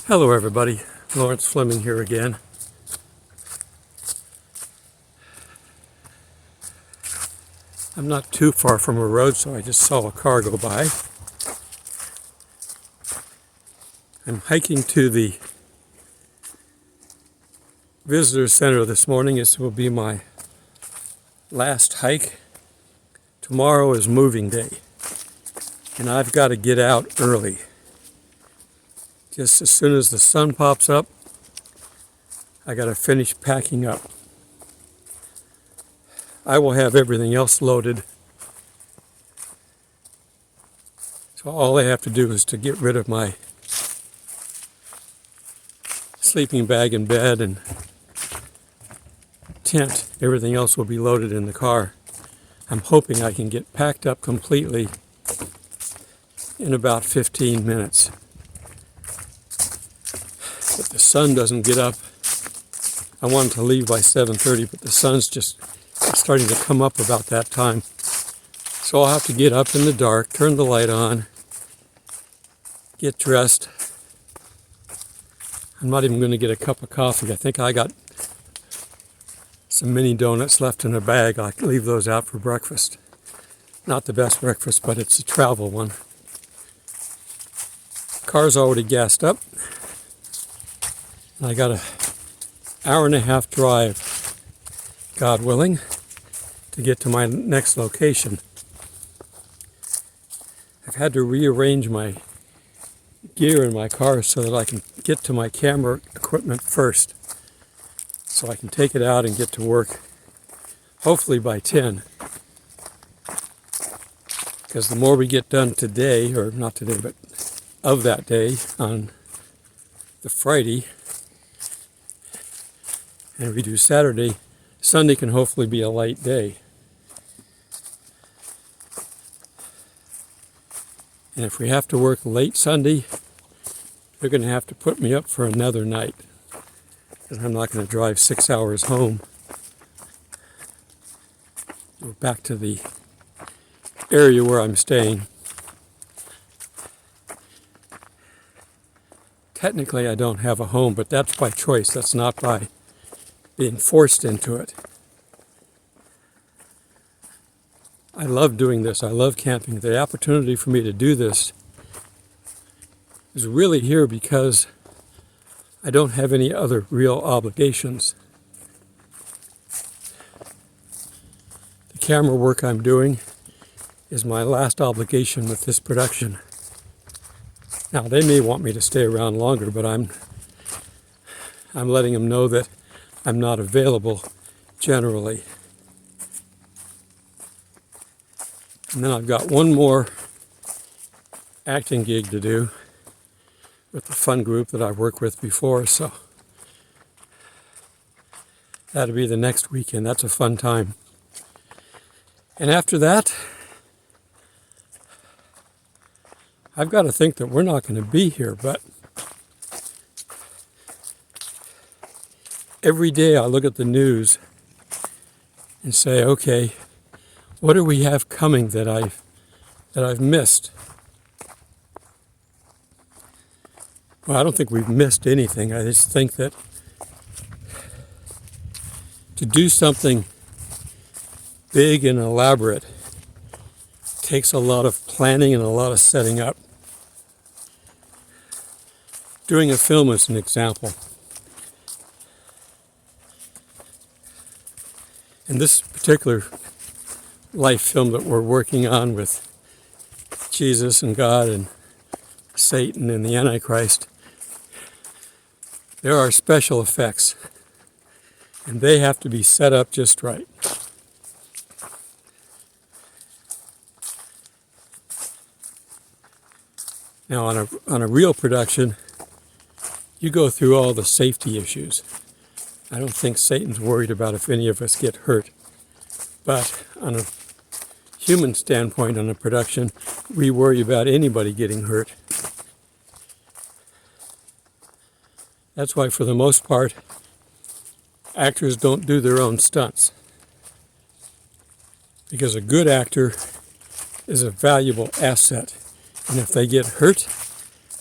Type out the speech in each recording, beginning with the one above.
Hello everybody, Lawrence Fleming here again. I'm not too far from a road, so I just saw a car go by. I'm hiking to the visitor center this morning. This will be my last hike. Tomorrow is moving day, and I've got to get out early. Just as soon as the sun pops up, I got to finish packing up. I will have everything else loaded. So all I have to do is to get rid of my sleeping bag and bed and tent. Everything else will be loaded in the car. I'm hoping I can get packed up completely in about 15 minutes. But the sun doesn't get up. I wanted to leave by 7:30, but the sun's just starting to come up about that time. So I'll have to get up in the dark, turn the light on, get dressed. I'm not even going to get a cup of coffee. I think I got some mini donuts left in a bag. I'll leave those out for breakfast. Not the best breakfast, but it's a travel one. Car's already gassed up. I got an hour and a half drive, God willing, to get to my next location. I've had to rearrange my gear in my car so that I can get to my camera equipment first, so I can take it out and get to work, hopefully by 10. Because the more we get done today, or not today, but of that day, on the Friday, and we do Saturday, Sunday can hopefully be a light day. And if we have to work late Sunday, they're going to have to put me up for another night, because I'm not going to drive 6 hours home. We're back to the area where I'm staying. Technically, I don't have a home, but that's by choice. That's not by being forced into it. I love doing this. I love camping. The opportunity for me to do this is really here because I don't have any other real obligations. The camera work I'm doing is my last obligation with this production. Now, they may want me to stay around longer, but I'm letting them know that I'm not available generally. And then I've got one more acting gig to do with the fun group that I've worked with before, so that'll be the next weekend. That's a fun time. And after that, I've got to think that we're not going to be here, but every day I look at the news and say, okay, what do we have coming that I've missed? Well, I don't think we've missed anything. I just think that to do something big and elaborate takes a lot of planning and a lot of setting up. Doing a film is an example. In this particular life film that we're working on with Jesus and God and Satan and the Antichrist, there are special effects, and they have to be set up just right. Now, on a real production, you go through all the safety issues. I don't think Satan's worried about if any of us get hurt. But on a human standpoint, on a production, we worry about anybody getting hurt. That's why, for the most part, actors don't do their own stunts. Because a good actor is a valuable asset. And if they get hurt,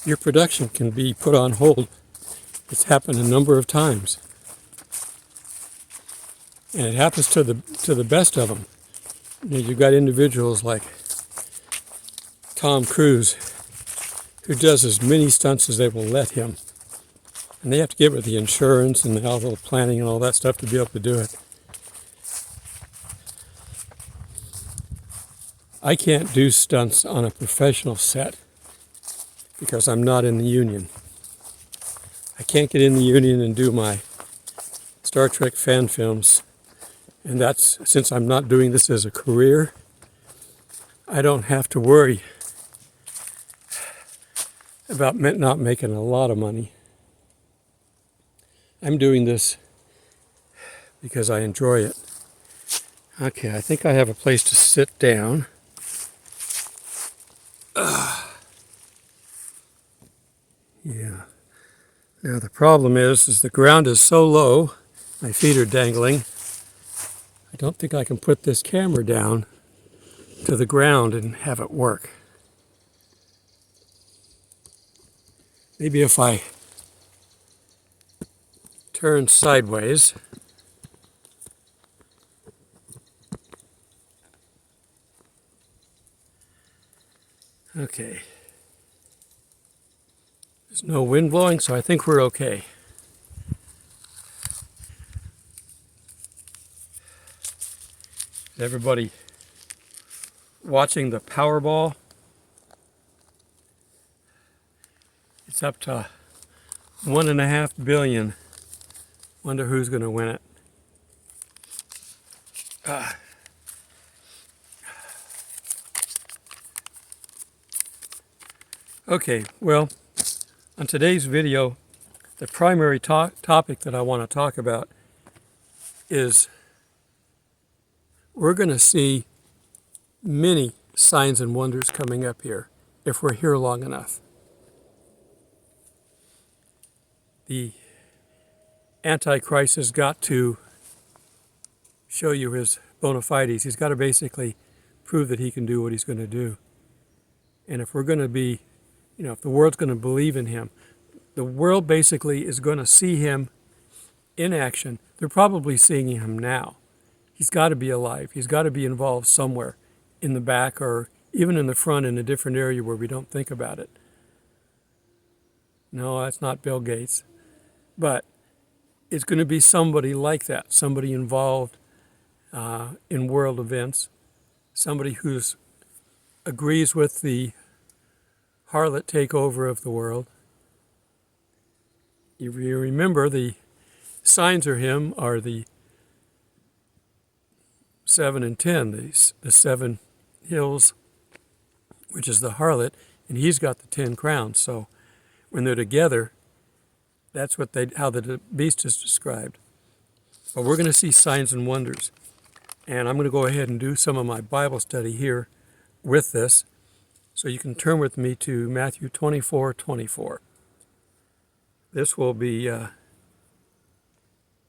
your production can be put on hold. It's happened a number of times. And it happens to the best of them. You've got individuals like Tom Cruise, who does as many stunts as they will let him. And they have to get with the insurance and all the planning and all that stuff to be able to do it. I can't do stunts on a professional set because I'm not in the union. I can't get in the union and do my Star Trek fan films. And that's, since I'm not doing this as a career, I don't have to worry about not making a lot of money. I'm doing this because I enjoy it. Okay, I think I have a place to sit down. Yeah. Now the problem is the ground is so low, my feet are dangling. I don't think I can put this camera down to the ground and have it work. Maybe if I turn sideways. Okay. There's no wind blowing, so I think we're okay. Is everybody watching the Powerball? It's up to 1.5 billion. Wonder who's going to win it. Okay, well, on today's video, the primary topic that I want to talk about is we're going to see many signs and wonders coming up here if we're here long enough. The Antichrist has got to show you his bona fides. He's got to basically prove that he can do what he's going to do. And if we're going to be, if the world's going to believe in him, the world basically is going to see him in action. They're probably seeing him now. He's got to be alive. He's got to be involved somewhere in the back or even in the front in a different area where we don't think about it. No, that's not Bill Gates. But it's going to be somebody like that, somebody involved in world events, somebody who agrees with the harlot takeover of the world. If you remember, the signs of him are the 7 and 10, the 7 hills, which is the harlot, and he's got the 10 crowns. So when they're together, that's how the beast is described. But we're going to see signs and wonders. And I'm going to go ahead and do some of my Bible study here with this. So you can turn with me to Matthew 24:24. This will be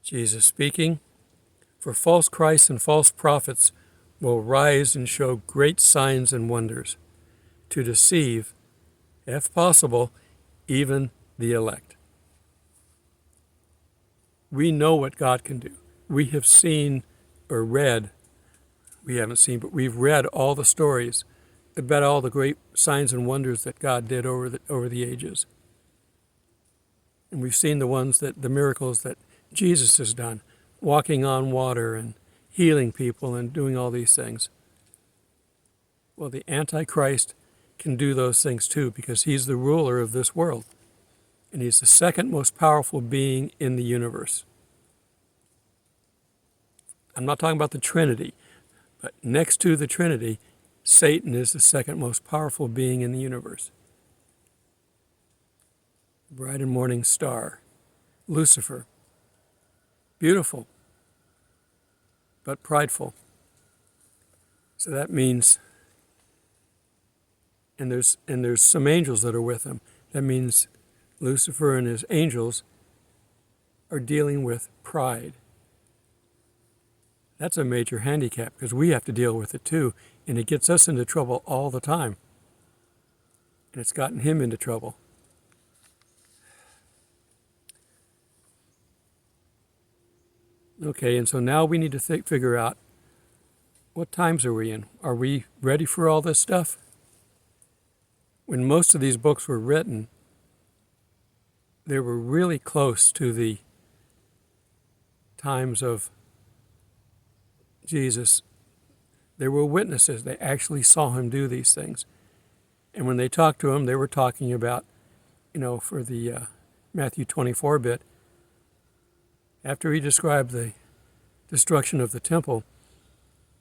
Jesus speaking. For false Christs and false prophets will rise and show great signs and wonders to deceive, if possible, even the elect. We know what God can do. We have seen or read, we haven't seen, but we've read all the stories about all the great signs and wonders that God did over the ages. And we've seen the miracles that Jesus has done, walking on water and healing people and doing all these things. Well, the Antichrist can do those things too because he's the ruler of this world. And he's the second most powerful being in the universe. I'm not talking about the Trinity, but next to the Trinity, Satan is the second most powerful being in the universe. Bright and morning star, Lucifer, beautiful, but prideful. So that means, and there's some angels that are with him. That means Lucifer and his angels are dealing with pride. That's a major handicap because we have to deal with it too, and it gets us into trouble all the time. And it's gotten him into trouble. Okay, and so now we need to figure out, what times are we in? Are we ready for all this stuff? When most of these books were written, they were really close to the times of Jesus. They were witnesses. They actually saw him do these things. And when they talked to him, they were talking about, for the Matthew 24 bit, after he described the destruction of the temple,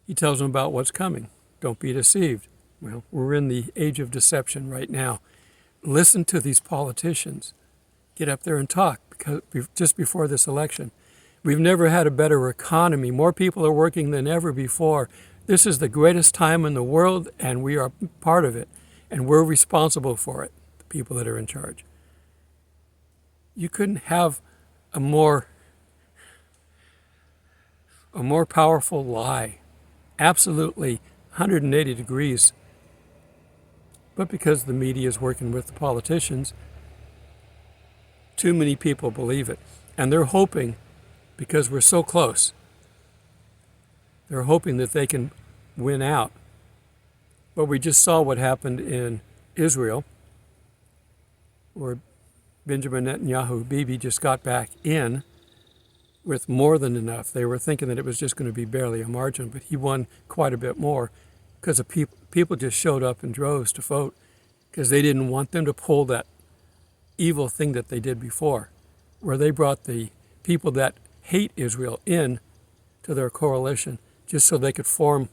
he tells them about what's coming. Don't be deceived. Well, we're in the age of deception right now. Listen to these politicians. Get up there and talk, because just before this election. We've never had a better economy. More people are working than ever before. This is the greatest time in the world, and we are part of it. And we're responsible for it, the people that are in charge. You couldn't have a more powerful lie. Absolutely 180 degrees. But because the media is working with the politicians, too many people believe it. And they're hoping, because we're so close, they're hoping that they can win out. But we just saw what happened in Israel, where Benjamin Netanyahu, Bibi, just got back in with more than enough. They were thinking that it was just going to be barely a margin, but he won quite a bit more because people just showed up in droves to vote because they didn't want them to pull that evil thing that they did before, where they brought the people that hate Israel in to their coalition just so they could form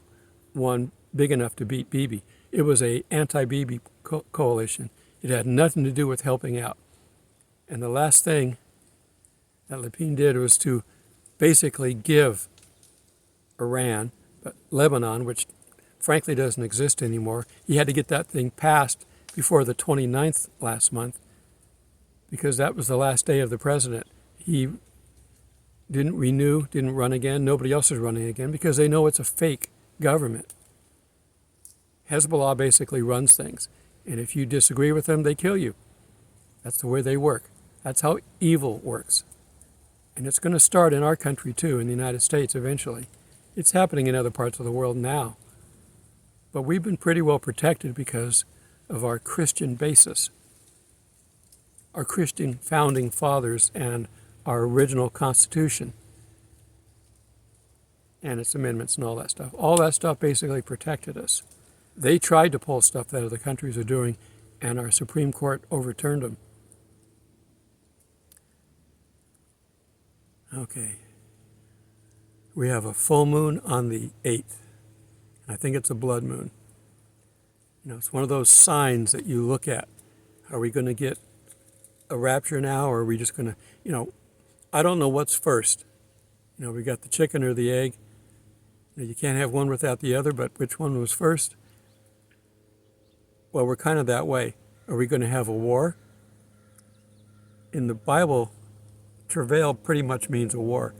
one big enough to beat Bibi. It was a anti-Bibi coalition. It had nothing to do with helping out. And the last thing that Lapine did was to basically give Iran, but Lebanon, which frankly doesn't exist anymore, he had to get that thing passed before the 29th last month, because that was the last day of the president. He didn't renew, didn't run again. Nobody else is running again because they know it's a fake government. Hezbollah basically runs things. And if you disagree with them, they kill you. That's the way they work. That's how evil works. And it's going to start in our country too, in the United States eventually. It's happening in other parts of the world now. But we've been pretty well protected because of our Christian basis, our Christian founding fathers, and our original Constitution and its amendments and all that stuff. All that stuff basically protected us. They tried to pull stuff that other countries are doing, and our Supreme Court overturned them. Okay. We have a full moon on the 8th. I think it's a blood moon. It's one of those signs that you look at. Are we going to get a rapture now, or are we just going to, I don't know what's first. We got the chicken or the egg. You can't have one without the other, but which one was first? Well, we're kind of that way. Are we going to have a war? In the Bible, travail pretty much means a war.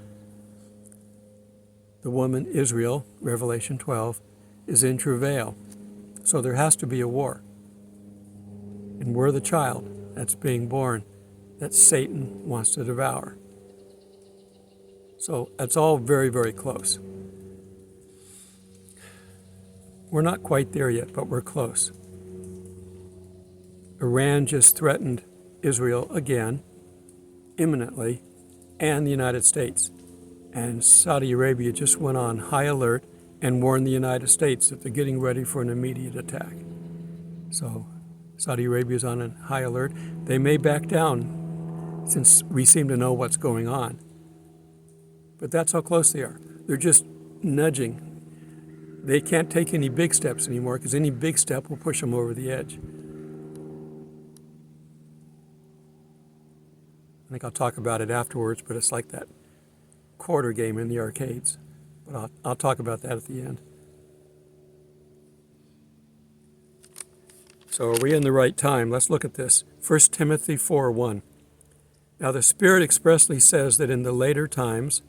The woman, Israel, Revelation 12, is in travail. So there has to be a war. And we're the child that's being born that Satan wants to devour. So that's all very, very close. We're not quite there yet, but we're close. Iran just threatened Israel again, imminently, and the United States. And Saudi Arabia just went on high alert and warned the United States that they're getting ready for an immediate attack. So Saudi Arabia is on a high alert. They may back down since we seem to know what's going on. But that's how close they are. They're just nudging. They can't take any big steps anymore because any big step will push them over the edge. I think I'll talk about it afterwards, but it's like that quarter game in the arcades. But I'll talk about that at the end. So are we in the right time? Let's look at this. 1 Timothy 4:1. Now the Spirit expressly says that in the later times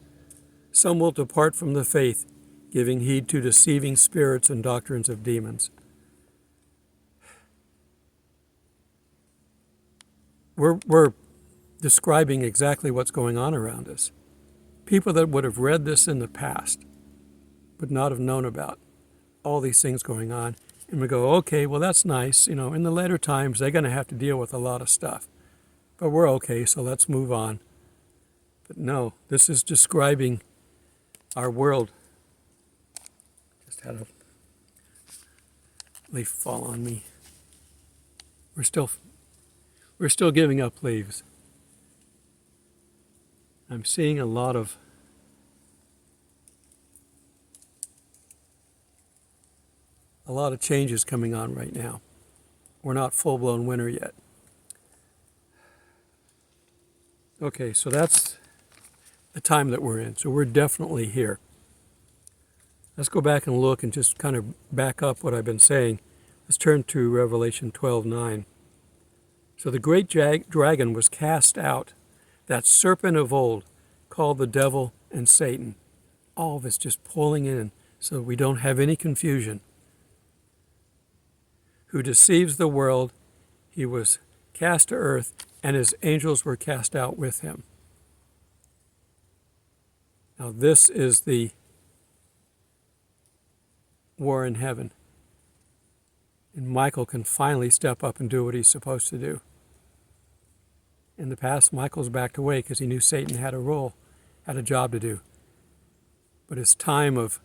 some will depart from the faith, giving heed to deceiving spirits and doctrines of demons. We're describing exactly what's going on around us. people that would have read this in the past would not have known about all these things going on, and we go, okay, well, that's nice. In the later times, they're going to have to deal with a lot of stuff. But we're okay, so let's move on. But no, this is describing our world. Just had a leaf fall on me. We're still giving up leaves. I'm seeing a lot of changes coming on right now. We're not full-blown winter yet. Okay, so that's the time that we're in. So we're definitely here. Let's go back and look and just kind of back up what I've been saying. Let's turn to Revelation 12:9. So the great dragon was cast out, that serpent of old, called the devil and Satan. All of it's just pulling in so we don't have any confusion. Who deceives the world. He was cast to earth, and his angels were cast out with him. Now this is the war in heaven. And Michael can finally step up and do what he's supposed to do. In the past, Michael's backed away because he knew Satan had a job to do. But his time of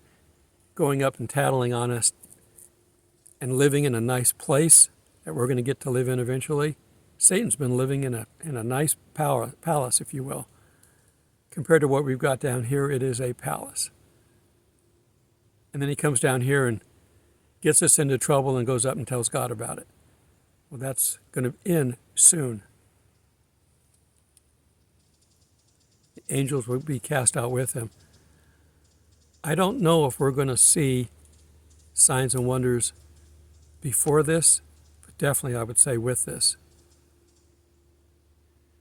going up and tattling on us and living in a nice place that we're going to get to live in eventually, Satan's been living in a nice palace, if you will. Compared to what we've got down here, it is a palace. And then he comes down here and gets us into trouble and goes up and tells God about it. Well, that's going to end soon. The angels will be cast out with him. I don't know if we're going to see signs and wonders before this, but definitely I would say with this.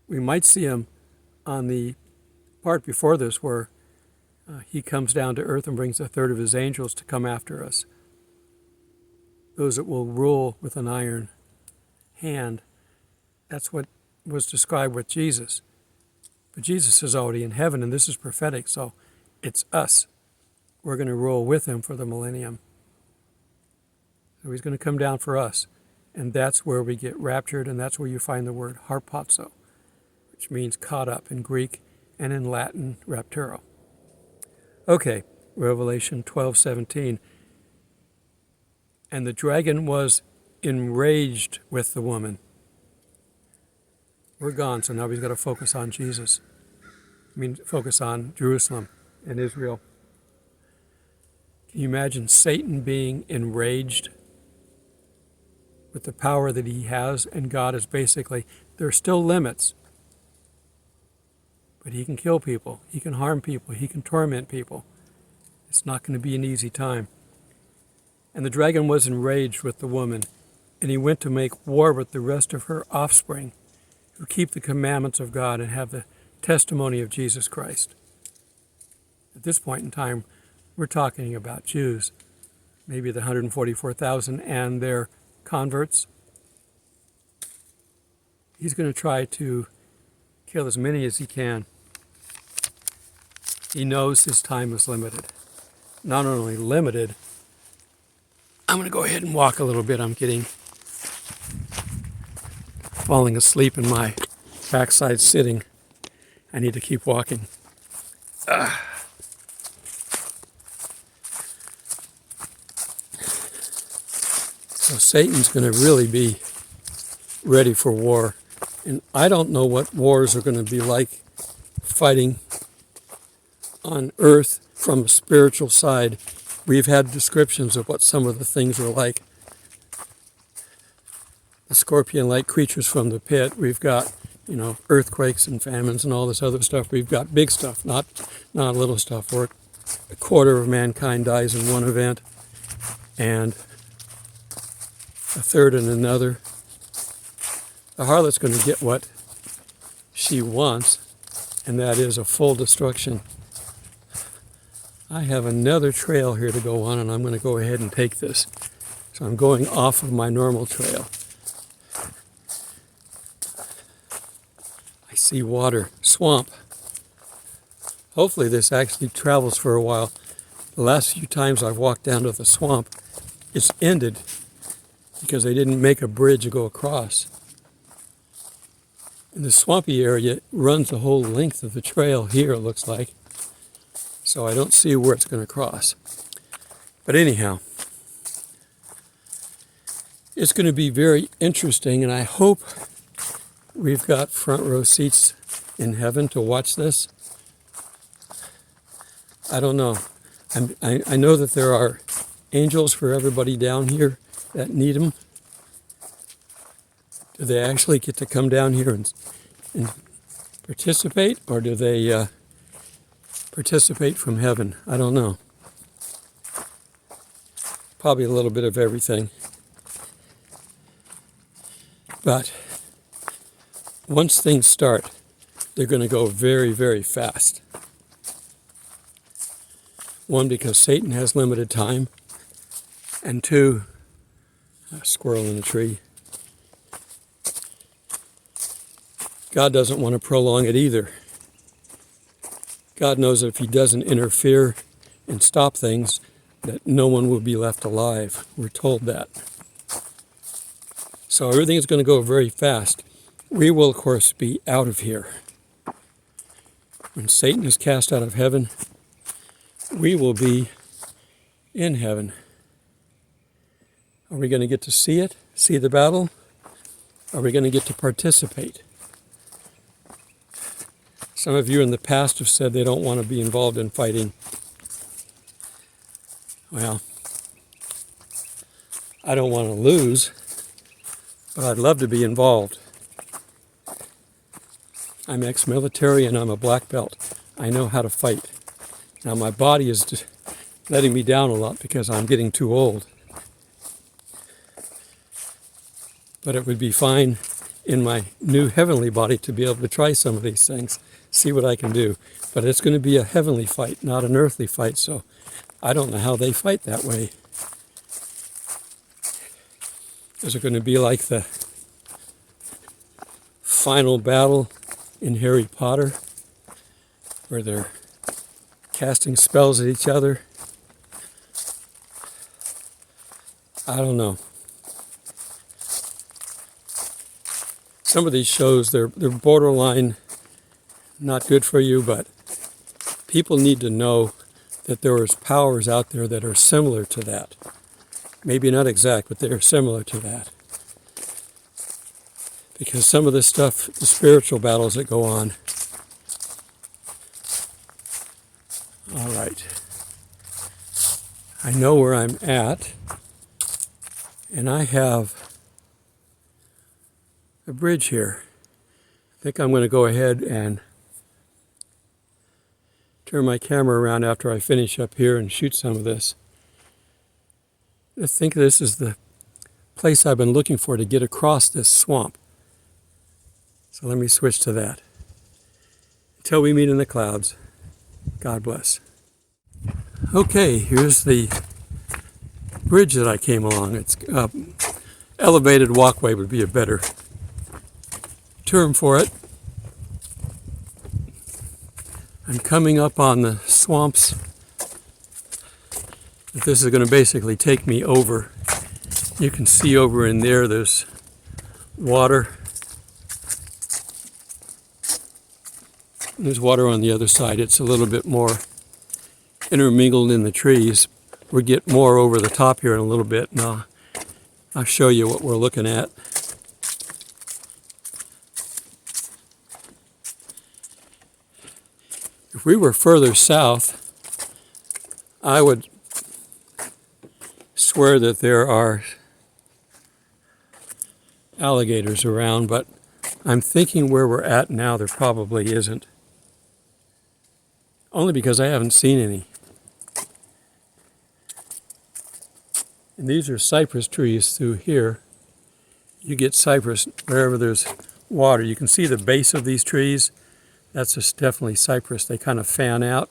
We might see him on the part before this where he comes down to earth and brings a third of his angels to come after us. Those that will rule with an iron hand. That's what was described with Jesus. But Jesus is already in heaven, and this is prophetic, so it's us. We're going to rule with him for the millennium. So he's going to come down for us, and that's where we get raptured, and that's where you find the word harpazo, which means caught up in Greek and in Latin, rapturo. Okay, Revelation 12:17. And the dragon was enraged with the woman. We're gone, so now we've got to focus on Jesus. Focus on Jerusalem and Israel. Can you imagine Satan being enraged with the power that he has? And God is basically, there are still limits, but he can kill people, he can harm people, he can torment people. It's not going to be an easy time. And the dragon was enraged with the woman, and he went to make war with the rest of her offspring, who keep the commandments of God and have the testimony of Jesus Christ. At this point in time, we're talking about Jews, maybe the 144,000 and their converts. He's going to try to kill as many as he can. He knows his time is limited. Not only limited, I'm going to go ahead and walk a little bit. I'm falling asleep in my backside sitting. I need to keep walking. So Satan's going to really be ready for war. And I don't know what wars are going to be like fighting on earth from a spiritual side. We've had descriptions of what some of the things are like. The scorpion-like creatures from the pit. We've got, earthquakes and famines and all this other stuff. We've got big stuff, not little stuff, where a quarter of mankind dies in one event and a third in another. The harlot's going to get what she wants, and that is a full destruction. I have another trail here to go on, and I'm going to go ahead and take this. So I'm going off of my normal trail. I see water, swamp. Hopefully this actually travels for a while. The last few times I've walked down to the swamp, it's ended because they didn't make a bridge to go across. And the swampy area runs the whole length of the trail here, it looks like. So I don't see where it's going to cross. But anyhow, it's going to be very interesting, and I hope we've got front row seats in heaven to watch this. I don't know. I know that there are angels for everybody down here that need them. Do they actually get to come down here and participate, or do they participate from heaven? I don't know. Probably a little bit of everything. But once things start, they're going to go very, very fast. One, because Satan has limited time, and two, a squirrel in a tree. God doesn't want to prolong it either. God knows that if he doesn't interfere and stop things, that no one will be left alive. We're told that. So everything is going to go very fast. We will, of course, be out of here. When Satan is cast out of heaven, we will be in heaven. Are we going to get to see it, see the battle? Are we going to get to participate? Some of you in the past have said they don't want to be involved in fighting. Well, I don't want to lose, but I'd love to be involved. I'm ex-military and I'm a black belt. I know how to fight. Now my body is just letting me down a lot because I'm getting too old. But it would be fine in my new heavenly body to be able to try some of these things, see what I can do. But it's going to be a heavenly fight, not an earthly fight, so I don't know how they fight that way. Is it going to be like the final battle in Harry Potter, where they're casting spells at each other? I don't know. Some of these shows, they're borderline not good for you, but people need to know that there is powers out there that are similar to that. Maybe not exact, but they're similar to that. Because some of this stuff, the spiritual battles that go on. All right. I know where I'm at, and I have a bridge here. I think I'm going to go ahead and turn my camera around after I finish up here and shoot some of this. I think this is the place I've been looking for to get across this swamp. So let me switch to that. Until we meet in the clouds, God bless. Okay, here's the bridge that I came along. It's elevated walkway would be a better term for it. I'm coming up on the swamps. This is going to basically take me over. You can see over in there, there's water. There's water on the other side. It's a little bit more intermingled in the trees. We'll get more over the top here in a little bit, and I'll show you what we're looking at. If we were further south, I would swear that there are alligators around, but I'm thinking where we're at now there probably isn't. Only because I haven't seen any. And these are cypress trees through here. You get cypress wherever there's water. You can see the base of these trees. That's just definitely cypress. They kind of fan out.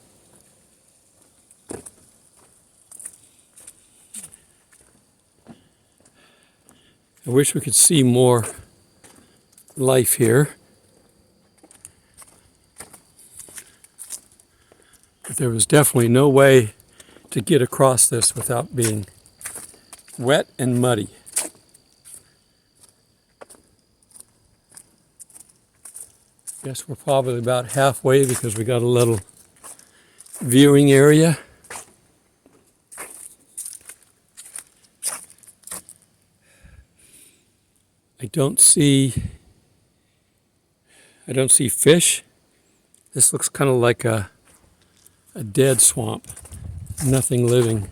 I wish we could see more life here. But there was definitely no way to get across this without being wet and muddy. Guess we're probably about halfway because we got a little viewing area. I don't see fish. This looks kind of like a dead swamp. Nothing living.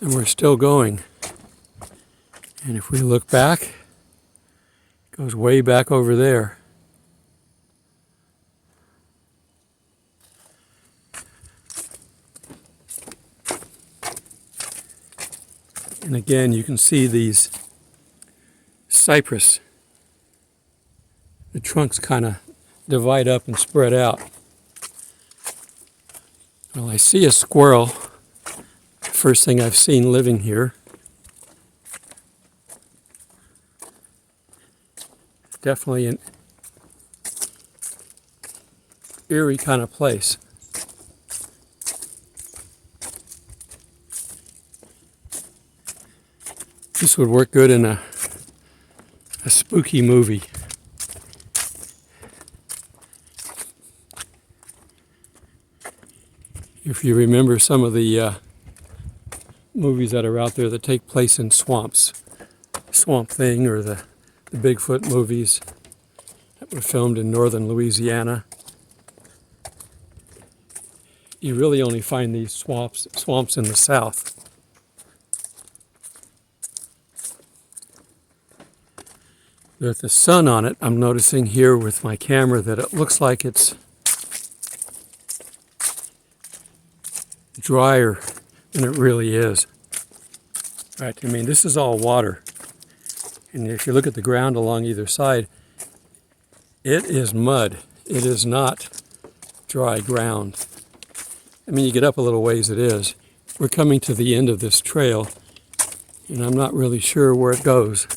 And we're still going. And if we look back, it goes way back over there. And again, you can see these cypress. The trunks kind of divide up and spread out. Well, I see a squirrel. First thing I've seen living here. Definitely an eerie kind of place. This would work good in a spooky movie. If you remember some of the movies that are out there that take place in swamps, Swamp Thing or the Bigfoot movies that were filmed in northern Louisiana. You really only find these swamps in the south. With the sun on it, I'm noticing here with my camera that it looks like it's drier than it really is. Right, I mean, this is all water. And if you look at the ground along either side, it is mud. It is not dry ground. I mean, you get up a little ways, it is. We're coming to the end of this trail, and I'm not really sure where it goes.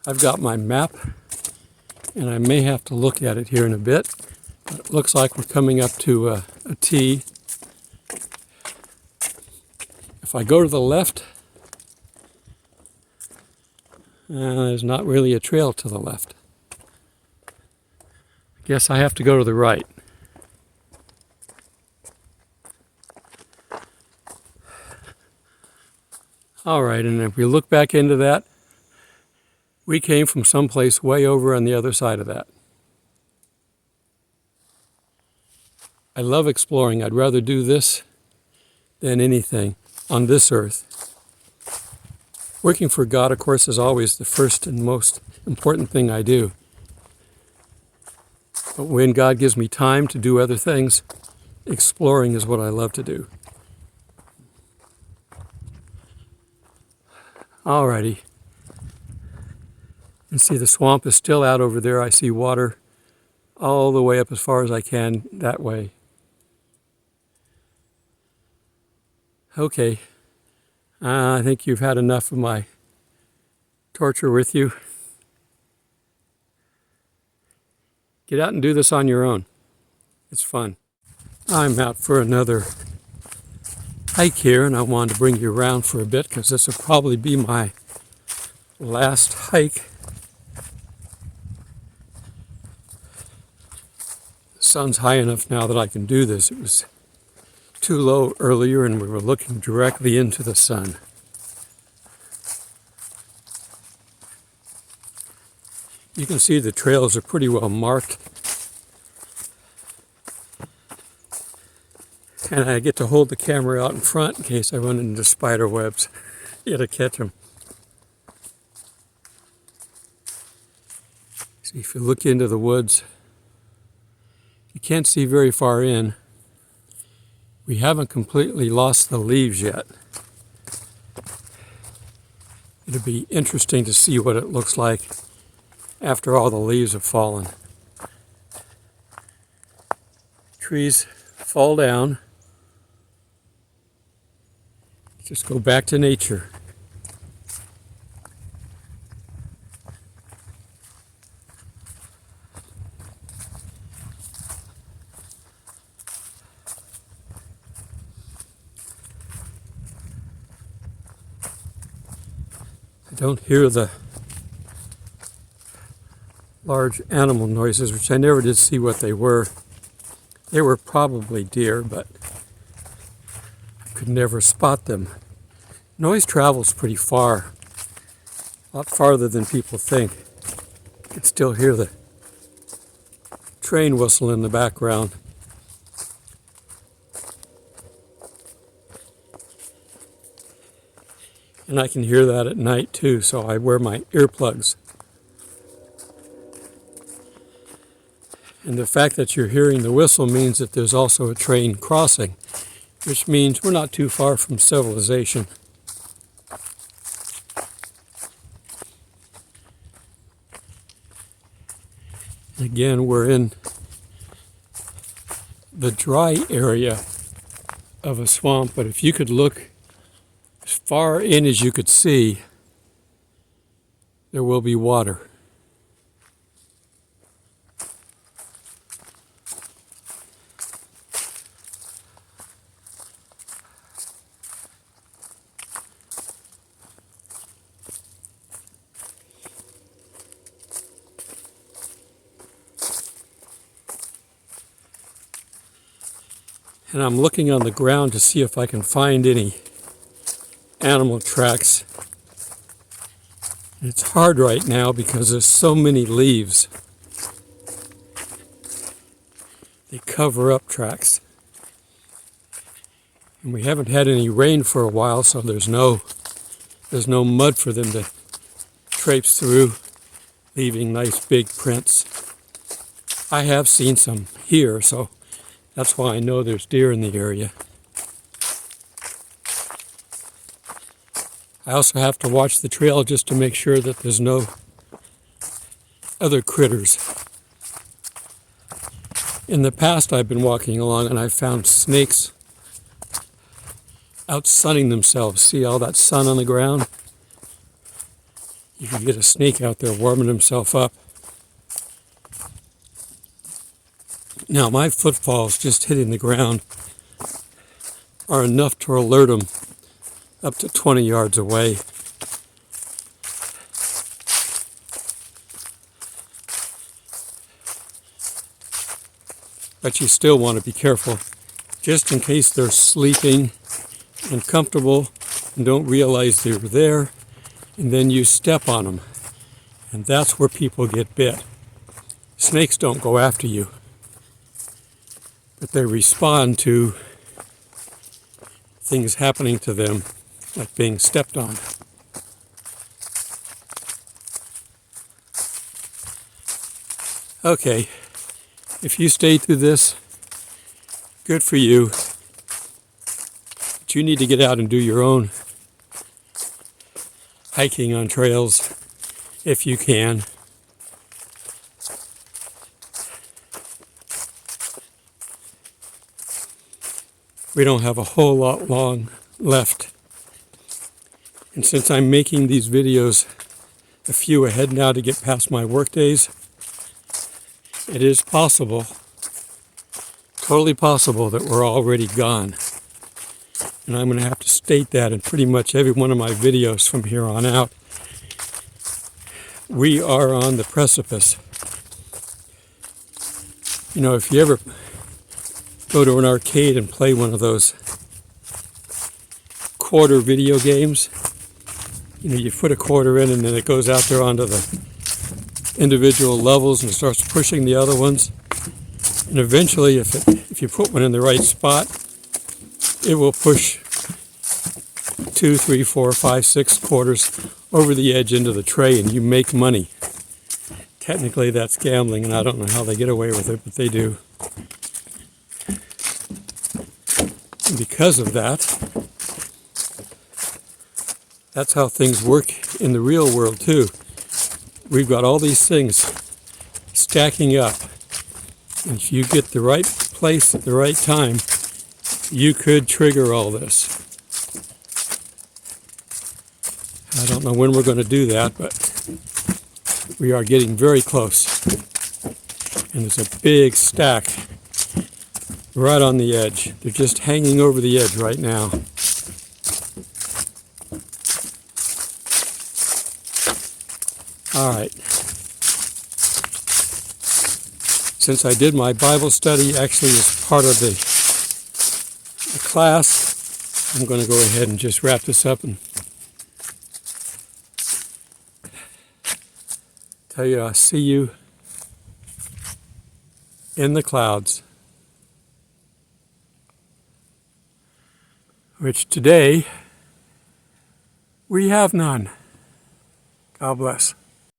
I've got my map, and I may have to look at it here in a bit. But it looks like we're coming up to a T. If I go to the left, there's not really a trail to the left. I guess I have to go to the right. All right, and if we look back into that, we came from someplace way over on the other side of that. I love exploring. I'd rather do this than anything on this earth. Working for God, of course, is always the first and most important thing I do. But when God gives me time to do other things, exploring is what I love to do. Alrighty. You see the swamp is still out over there. I see water all the way up as far as I can that way. Okay. I think you've had enough of my torture with you. Get out and do this on your own. It's fun. I'm out for another hike here, and I wanted to bring you around for a bit because this will probably be my last hike. The sun's high enough now that I can do this. It was too low earlier, and we were looking directly into the sun. You can see the trails are pretty well marked. And I get to hold the camera out in front in case I run into spider webs. You gotta catch them. See, if you look into the woods, you can't see very far in. We haven't completely lost the leaves yet. It'll be interesting to see what it looks like after all the leaves have fallen. Trees fall down. Just go back to nature. Don't hear the large animal noises, which I never did see what they were. They were probably deer, but I could never spot them. Noise travels pretty far, a lot farther than people think. You can still hear the train whistle in the background. And I can hear that at night too, so I wear my earplugs. And the fact that you're hearing the whistle means that there's also a train crossing, which means we're not too far from civilization. Again, we're in the dry area of a swamp, but if you could look as far in as you could see, there will be water. And I'm looking on the ground to see if I can find any animal tracks. It's hard right now because there's so many leaves. They cover up tracks. And we haven't had any rain for a while, so there's no mud for them to traipse through, leaving nice big prints. I have seen some here, so that's why I know there's deer in the area. I also have to watch the trail just to make sure that there's no other critters. In the past, I've been walking along and I've found snakes out sunning themselves. See all that sun on the ground? You can get a snake out there warming himself up. Now, my footfalls just hitting the ground are enough to alert them up to 20 yards away. But you still want to be careful, just in case they're sleeping and comfortable and don't realize they're there, and then you step on them. And that's where people get bit. Snakes don't go after you, but they respond to things happening to them, like being stepped on. Okay, if you stayed through this, good for you. But you need to get out and do your own hiking on trails if you can. We don't have a whole lot long left. And since I'm making these videos a few ahead now to get past my work days, it is possible, totally possible, that we're already gone. And I'm going to have to state that in pretty much every one of my videos from here on out. We are on the precipice. You know, if you ever go to an arcade and play one of those quarter video games, you know, you put a quarter in and then it goes out there onto the individual levels and starts pushing the other ones. And eventually, if you put one in the right spot, it will push 2, 3, 4, 5, 6 quarters over the edge into the tray, and you make money. Technically, that's gambling, and I don't know how they get away with it, but they do. And because of that, that's how things work in the real world too. We've got all these things stacking up. And if you get the right place at the right time, you could trigger all this. I don't know when we're going to do that, but we are getting very close. And there's a big stack right on the edge. They're just hanging over the edge right now. All right. Since I did my Bible study actually as part of the class, I'm going to go ahead and just wrap this up and tell you I'll see you in the clouds, which today we have none. God bless.